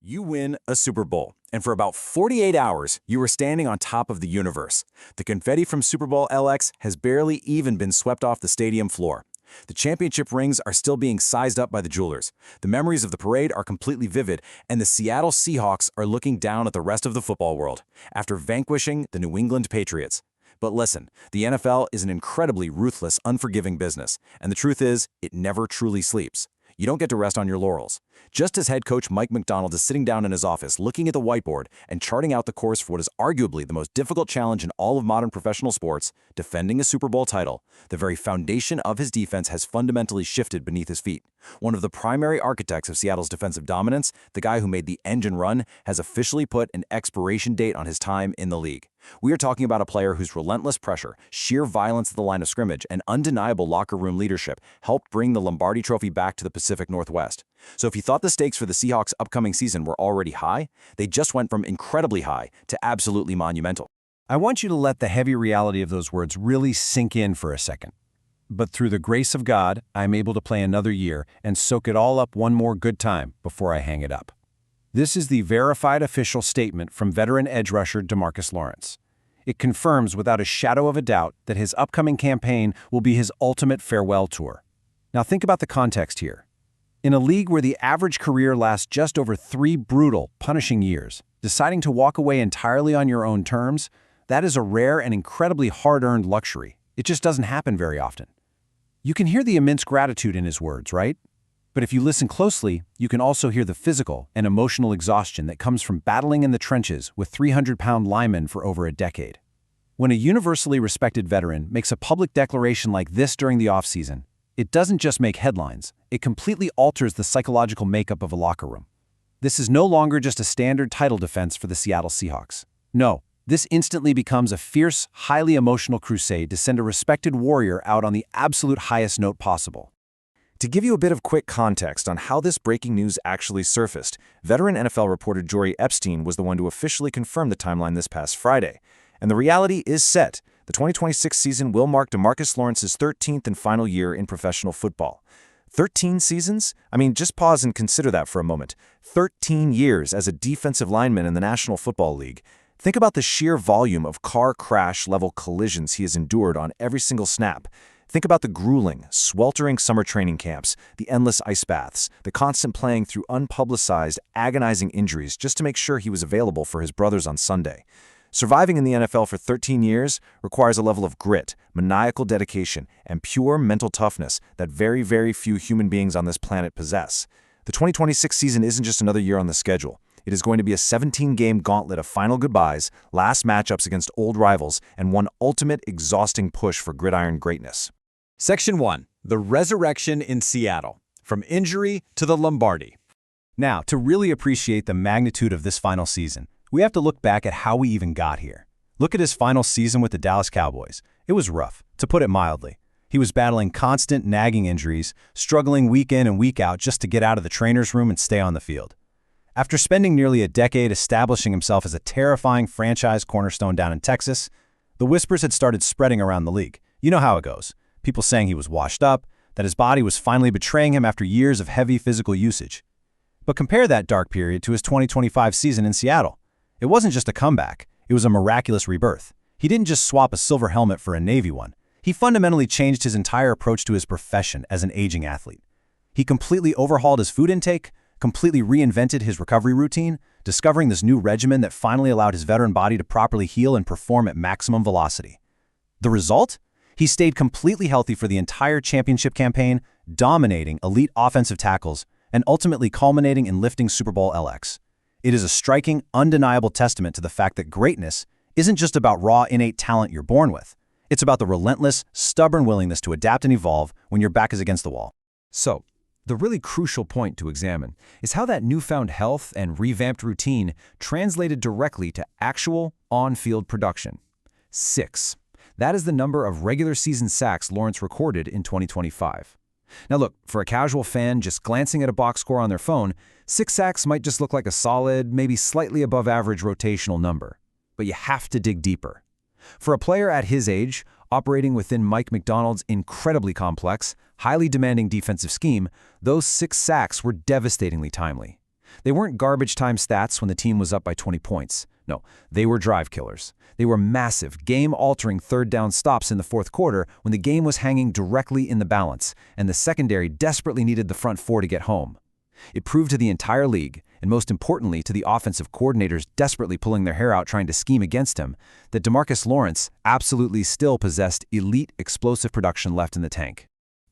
You win a Super Bowl, and for about 48 hours, you were standing on top of the universe. The confetti from Super Bowl LX has barely even been swept off the stadium floor. The championship rings are still being sized up by the jewelers. The memories of the parade are completely vivid, and the Seattle Seahawks are looking down at the rest of the football world after vanquishing the New England Patriots. But listen, the NFL is an incredibly ruthless, unforgiving business, and the truth is, it never truly sleeps. You don't get to rest on your laurels. Just as head coach Mike Macdonald is sitting down in his office looking at the whiteboard and charting out the course for what is arguably the most difficult challenge in all of modern professional sports, defending a Super Bowl title, the very foundation of his defense has fundamentally shifted beneath his feet. One of the primary architects of Seattle's defensive dominance, the guy who made the engine run, has officially put an expiration date on his time in the league. We are talking about a player whose relentless pressure, sheer violence at the line of scrimmage, and undeniable locker room leadership helped bring the Lombardi Trophy back to the Pacific Northwest. So if you thought the stakes for the Seahawks' upcoming season were already high, they just went from incredibly high to absolutely monumental. I want you to let the heavy reality of those words really sink in for a second. But through the grace of God, I'm able to play another year and soak it all up one more good time before I hang it up. This is the verified official statement from veteran edge rusher DeMarcus Lawrence. It confirms without a shadow of a doubt that his upcoming campaign will be his ultimate farewell tour. Now think about the context here. In a league where the average career lasts just over 3 brutal, punishing years, deciding to walk away entirely on your own terms, that is a rare and incredibly hard-earned luxury. It just doesn't happen very often. You can hear the immense gratitude in his words, right? But if you listen closely, you can also hear the physical and emotional exhaustion that comes from battling in the trenches with 300-pound linemen for over a decade. When a universally respected veteran makes a public declaration like this during the offseason, it doesn't just make headlines, it completely alters the psychological makeup of a locker room. This is no longer just a standard title defense for the Seattle Seahawks. No, this instantly becomes a fierce, highly emotional crusade to send a respected warrior out on the absolute highest note possible. To give you a bit of quick context on how this breaking news actually surfaced, veteran NFL reporter Jory Epstein was the one to officially confirm the timeline this past Friday. And the reality is set. The 2026 season will mark DeMarcus Lawrence's 13th and final year in professional football. 13 seasons? I mean, just pause and consider that for a moment. 13 years as a defensive lineman in the National Football League. Think about the sheer volume of car crash-level collisions he has endured on every single snap. Think about the grueling, sweltering summer training camps, the endless ice baths, the constant playing through unpublicized, agonizing injuries just to make sure he was available for his brothers on Sunday. Surviving in the NFL for 13 years requires a level of grit, maniacal dedication, and pure mental toughness that very, very few human beings on this planet possess. The 2026 season isn't just another year on the schedule. It is going to be a 17-game gauntlet of final goodbyes, last matchups against old rivals, and one ultimate exhausting push for gridiron greatness. Section 1. The Resurrection in Seattle. From Injury to the Lombardi. Now, to really appreciate the magnitude of this final season, we have to look back at how we even got here. Look at his final season with the Dallas Cowboys. It was rough, to put it mildly. He was battling constant, nagging injuries, struggling week in and week out just to get out of the trainer's room and stay on the field. After spending nearly a decade establishing himself as a terrifying franchise cornerstone down in Texas, the whispers had started spreading around the league. You know how it goes. People saying he was washed up, that his body was finally betraying him after years of heavy physical usage. But compare that dark period to his 2025 season in Seattle. It wasn't just a comeback, it was a miraculous rebirth. He didn't just swap a silver helmet for a navy one. He fundamentally changed his entire approach to his profession as an aging athlete. He completely overhauled his food intake, completely reinvented his recovery routine, discovering this new regimen that finally allowed his veteran body to properly heal and perform at maximum velocity. The result? He stayed completely healthy for the entire championship campaign, dominating elite offensive tackles, and ultimately culminating in lifting Super Bowl LX. It is a striking, undeniable testament to the fact that greatness isn't just about raw, innate talent you're born with. It's about the relentless, stubborn willingness to adapt and evolve when your back is against the wall. So, the really crucial point to examine is how that newfound health and revamped routine translated directly to actual on-field production. 6. That is the number of regular season sacks Lawrence recorded in 2025. Now look, for a casual fan just glancing at a box score on their phone, 6 sacks might just look like a solid, maybe slightly above average rotational number. But you have to dig deeper. For a player at his age, operating within Mike Macdonald's incredibly complex, highly demanding defensive scheme, those 6 sacks were devastatingly timely. They weren't garbage time stats when the team was up by 20 points. No, they were drive killers. They were massive, game-altering third-down stops in the fourth quarter when the game was hanging directly in the balance, and the secondary desperately needed the front four to get home. It proved to the entire league, and most importantly to the offensive coordinators desperately pulling their hair out trying to scheme against him, that DeMarcus Lawrence absolutely still possessed elite explosive production left in the tank.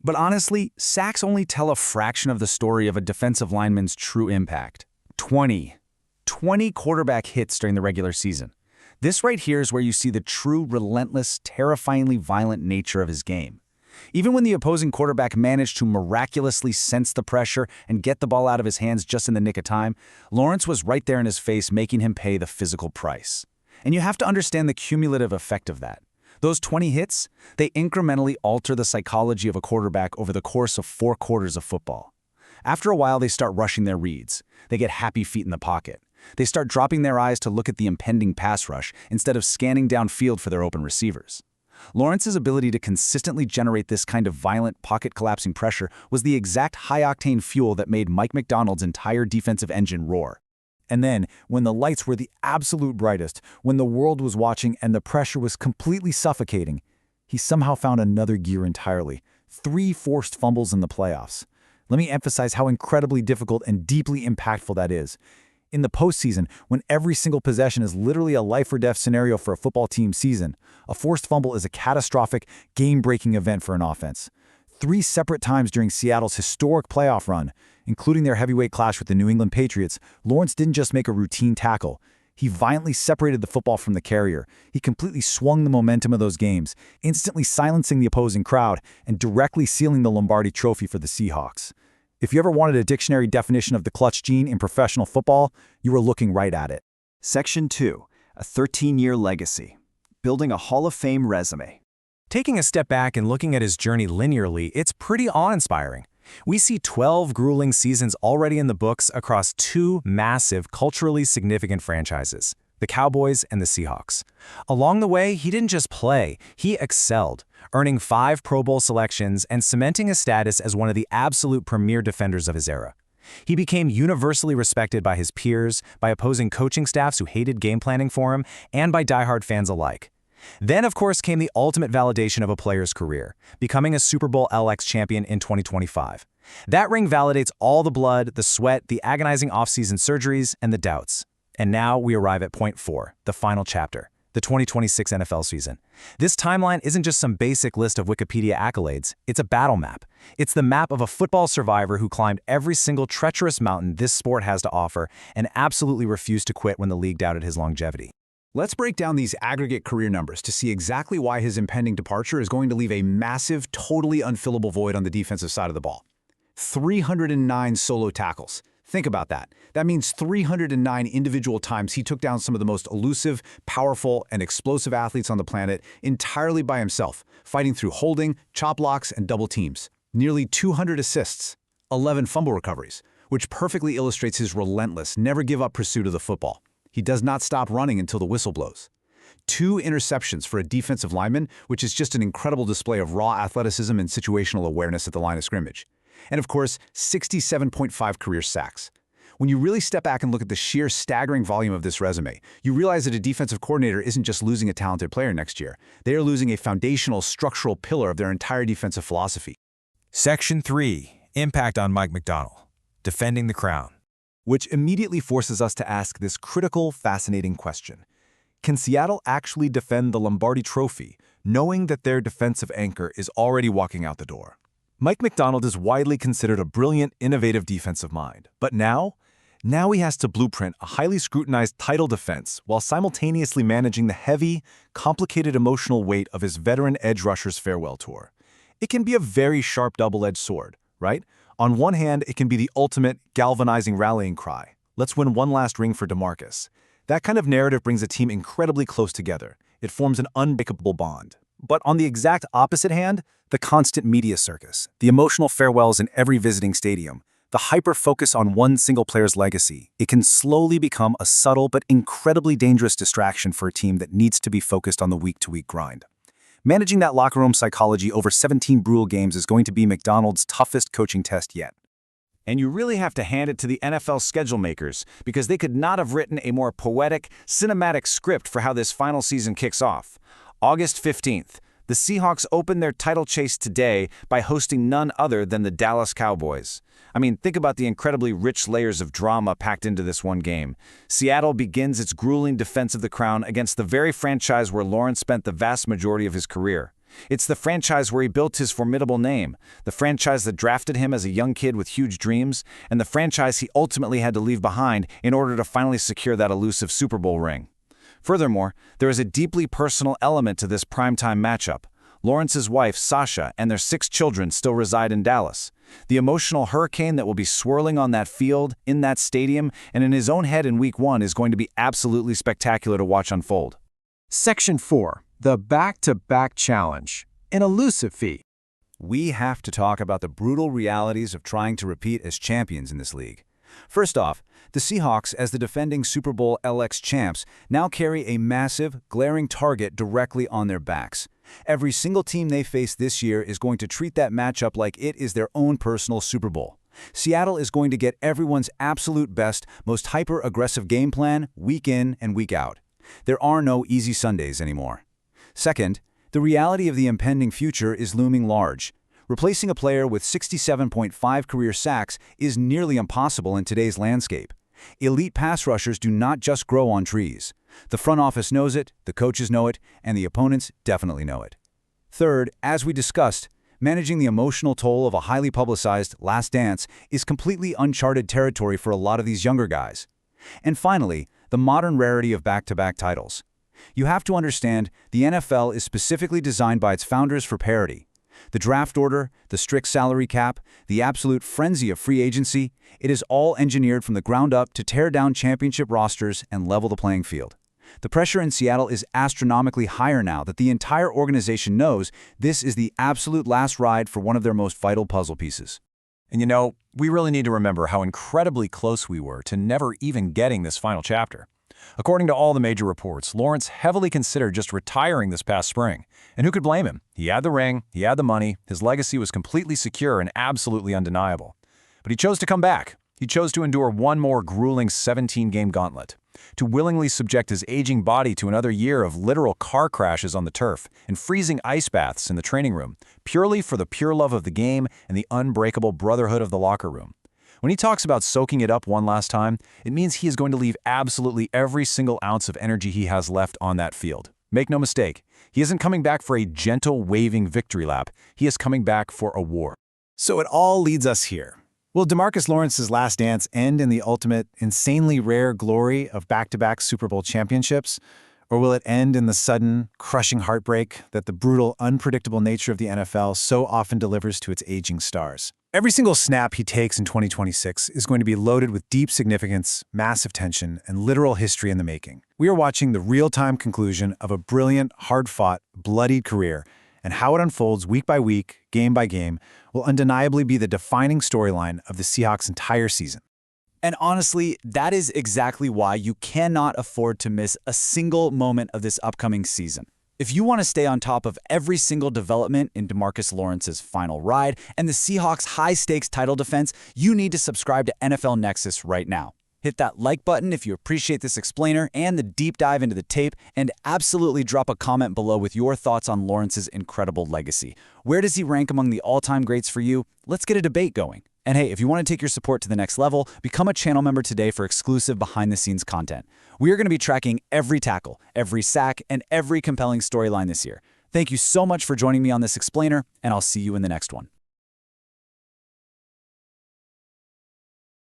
But honestly, sacks only tell a fraction of the story of a defensive lineman's true impact. 20 quarterback hits during the regular season. This right here is where you see the true, relentless, terrifyingly violent nature of his game. Even when the opposing quarterback managed to miraculously sense the pressure and get the ball out of his hands just in the nick of time, Lawrence was right there in his face, making him pay the physical price. And you have to understand the cumulative effect of that. Those 20 hits, they incrementally alter the psychology of a quarterback over the course of 4 quarters of football. After a while, they start rushing their reads. They get happy feet in the pocket. They start dropping their eyes to look at the impending pass rush instead of scanning downfield for their open receivers. Lawrence's ability to consistently generate this kind of violent, pocket-collapsing pressure was the exact high-octane fuel that made Mike Macdonald's entire defensive engine roar. And then, when the lights were the absolute brightest, when the world was watching and the pressure was completely suffocating, he somehow found another gear entirely. 3 forced fumbles in the playoffs. Let me emphasize how incredibly difficult and deeply impactful that is. In the postseason, when every single possession is literally a life-or-death scenario for a football team's season, a forced fumble is a catastrophic, game-breaking event for an offense. 3 separate times during Seattle's historic playoff run, including their heavyweight clash with the New England Patriots, Lawrence didn't just make a routine tackle. He violently separated the football from the carrier. He completely swung the momentum of those games, instantly silencing the opposing crowd and directly sealing the Lombardi Trophy for the Seahawks. If you ever wanted a dictionary definition of the clutch gene in professional football, you were looking right at it. Section 2. A 13-year legacy. Building a Hall of Fame resume. Taking a step back and looking at his journey linearly, it's pretty awe-inspiring. We see 12 grueling seasons already in the books across 2 massive, culturally significant franchises, the Cowboys and the Seahawks. Along the way, he didn't just play, he excelled, earning 5 Pro Bowl selections and cementing his status as one of the absolute premier defenders of his era. He became universally respected by his peers, by opposing coaching staffs who hated game planning for him, and by diehard fans alike. Then, of course, came the ultimate validation of a player's career, becoming a Super Bowl LX champion in 2025. That ring validates all the blood, the sweat, the agonizing offseason surgeries, and the doubts. And now we arrive at point 4, the final chapter, the 2026 NFL season. This timeline isn't just some basic list of Wikipedia accolades, it's a battle map. It's the map of a football survivor who climbed every single treacherous mountain this sport has to offer and absolutely refused to quit when the league doubted his longevity. Let's break down these aggregate career numbers to see exactly why his impending departure is going to leave a massive, totally unfillable void on the defensive side of the ball. 309 solo tackles. Think about that. That means 309 individual times he took down some of the most elusive, powerful, and explosive athletes on the planet entirely by himself, fighting through holding, chop blocks, and double teams. Nearly 200 assists, 11 fumble recoveries, which perfectly illustrates his relentless, never-give-up pursuit of the football. He does not stop running until the whistle blows. 2 interceptions for a defensive lineman, which is just an incredible display of raw athleticism and situational awareness at the line of scrimmage. And of course, 67.5 career sacks. When you really step back and look at the sheer staggering volume of this resume, you realize that a defensive coordinator isn't just losing a talented player next year. They are losing a foundational, structural pillar of their entire defensive philosophy. Section 3. Impact on Mike Macdonald. Defending the crown. Which immediately forces us to ask this critical, fascinating question. Can Seattle actually defend the Lombardi Trophy, knowing that their defensive anchor is already walking out the door? Mike Macdonald is widely considered a brilliant, innovative defensive mind. But now he has to blueprint a highly scrutinized title defense while simultaneously managing the heavy, complicated emotional weight of his veteran edge rusher's farewell tour. It can be a very sharp double-edged sword, right? On one hand, it can be the ultimate galvanizing rallying cry. Let's win one last ring for DeMarcus. That kind of narrative brings a team incredibly close together. It forms an unbreakable bond. But on the exact opposite hand, the constant media circus, the emotional farewells in every visiting stadium, the hyper-focus on one single player's legacy, it can slowly become a subtle but incredibly dangerous distraction for a team that needs to be focused on the week-to-week grind. Managing that locker room psychology over 17 brutal games is going to be Macdonald's toughest coaching test yet. And you really have to hand it to the NFL schedule makers, because they could not have written a more poetic, cinematic script for how this final season kicks off. August 15th, the Seahawks open their title chase today by hosting none other than the Dallas Cowboys. I mean, think about the incredibly rich layers of drama packed into this one game. Seattle begins its grueling defense of the crown against the very franchise where Lawrence spent the vast majority of his career. It's the franchise where he built his formidable name, the franchise that drafted him as a young kid with huge dreams, and the franchise he ultimately had to leave behind in order to finally secure that elusive Super Bowl ring. Furthermore, there is a deeply personal element to this primetime matchup. Lawrence's wife, Sasha, and their 6 children still reside in Dallas. The emotional hurricane that will be swirling on that field, in that stadium, and in his own head in Week 1 is going to be absolutely spectacular to watch unfold. Section 4. The Back-to-Back Challenge. An elusive feat. We have to talk about the brutal realities of trying to repeat as champions in this league. First off, the Seahawks, as the defending Super Bowl LX champs, now carry a massive, glaring target directly on their backs. Every single team they face this year is going to treat that matchup like it is their own personal Super Bowl. Seattle is going to get everyone's absolute best, most hyper-aggressive game plan week in and week out. There are no easy Sundays anymore. Second, the reality of the impending future is looming large. Replacing a player with 67.5 career sacks is nearly impossible in today's landscape. Elite pass rushers do not just grow on trees. The front office knows it, the coaches know it, and the opponents definitely know it. Third, as we discussed, managing the emotional toll of a highly publicized last dance is completely uncharted territory for a lot of these younger guys. And finally, the modern rarity of back-to-back titles. You have to understand, the NFL is specifically designed by its founders for parity. The draft order, the strict salary cap, the absolute frenzy of free agency, it is all engineered from the ground up to tear down championship rosters and level the playing field. The pressure in Seattle is astronomically higher now that the entire organization knows this is the absolute last ride for one of their most vital puzzle pieces. And you know, we really need to remember how incredibly close we were to never even getting this final chapter. According to all the major reports, Lawrence heavily considered just retiring this past spring. And who could blame him? He had the ring, he had the money, his legacy was completely secure and absolutely undeniable. But he chose to come back. He chose to endure one more grueling 17-game gauntlet, to willingly subject his aging body to another year of literal car crashes on the turf and freezing ice baths in the training room, purely for the pure love of the game and the unbreakable brotherhood of the locker room. When he talks about soaking it up one last time, it means he is going to leave absolutely every single ounce of energy he has left on that field. Make no mistake, he isn't coming back for a gentle, waving victory lap. He is coming back for a war. So it all leads us here. Will DeMarcus Lawrence's last dance end in the ultimate, insanely rare glory of back-to-back Super Bowl championships? Or will it end in the sudden, crushing heartbreak that the brutal, unpredictable nature of the NFL so often delivers to its aging stars? Every single snap he takes in 2026 is going to be loaded with deep significance, massive tension, and literal history in the making. We are watching the real-time conclusion of a brilliant, hard-fought, bloodied career, and how it unfolds week by week, game by game, will undeniably be the defining storyline of the Seahawks' entire season. And honestly, that is exactly why you cannot afford to miss a single moment of this upcoming season. If you want to stay on top of every single development in DeMarcus Lawrence's final ride and the Seahawks' high-stakes title defense, you need to subscribe to NFL Nexus right now. Hit that like button if you appreciate this explainer and the deep dive into the tape, and absolutely drop a comment below with your thoughts on Lawrence's incredible legacy. Where does he rank among the all-time greats for you? Let's get a debate going. And hey, if you want to take your support to the next level, become a channel member today for exclusive behind-the-scenes content. We are going to be tracking every tackle, every sack, and every compelling storyline this year. Thank you so much for joining me on this explainer, and I'll see you in the next one.